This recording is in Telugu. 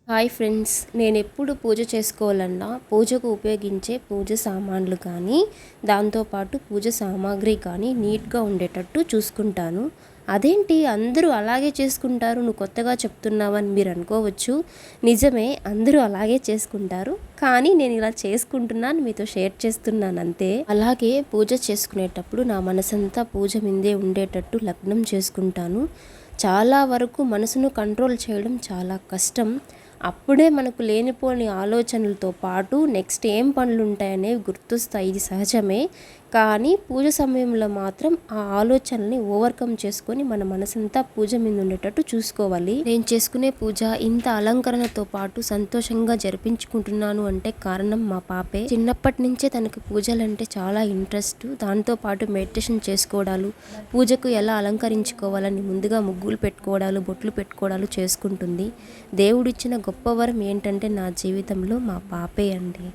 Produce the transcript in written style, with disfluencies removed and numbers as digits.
హాయ్ ఫ్రెండ్స్, నేనెప్పుడు పూజ చేసుకోవాలన్నా పూజకు ఉపయోగించే పూజ సామాన్లు కానీ దాంతోపాటు పూజ సామాగ్రి కానీ నీట్గా ఉండేటట్టు చూసుకుంటాను. అదేంటి అందరూ అలాగే చేసుకుంటారు, నువ్వు కొత్తగా చెప్తున్నావని మీరు అనుకోవచ్చు. నిజమే, అందరూ అలాగే చేసుకుంటారు. కానీ నేను ఇలా చేసుకుంటున్నాను, మీతో షేర్ చేస్తున్నాను అంతే. అలాగే పూజ చేసుకునేటప్పుడు నా మనసంతా పూజ మీదే ఉండేటట్టు లగ్నం చేసుకుంటాను. చాలా వరకు మనసును కంట్రోల్ చేయడం చాలా కష్టం. అప్పుడే మనకు లేనిపోని ఆలోచనలతో పాటు నెక్స్ట్ ఏం పనులు ఉంటాయనేవి గుర్తొస్తాయి. ఇది సహజమే. కానీ పూజ సమయంలో మాత్రం ఆ ఆలోచనల్ని ఓవర్కమ్ చేసుకొని మన మనసంతా పూజ మీద ఉండేటట్టు చూసుకోవాలి. నేను చేసుకునే పూజ ఇంత అలంకరణతో పాటు సంతోషంగా జరిపించుకుంటున్నాను అంటే కారణం మా పాపే. చిన్నప్పటి నుంచే తనకు పూజలంటే చాలా ఇంట్రెస్ట్. దాంతో పాటు మెడిటేషన్ చేసుకోవడాలు, పూజకు ఎలా అలంకరించుకోవాలని ముందుగా ముగ్గులు పెట్టుకోవడాలు, బొట్లు పెట్టుకోవడాలు చేసుకుంటుంది. దేవుడిచ్చిన గొప్ప వరం ఏంటంటే నా జీవితంలో మా పాపే అండి.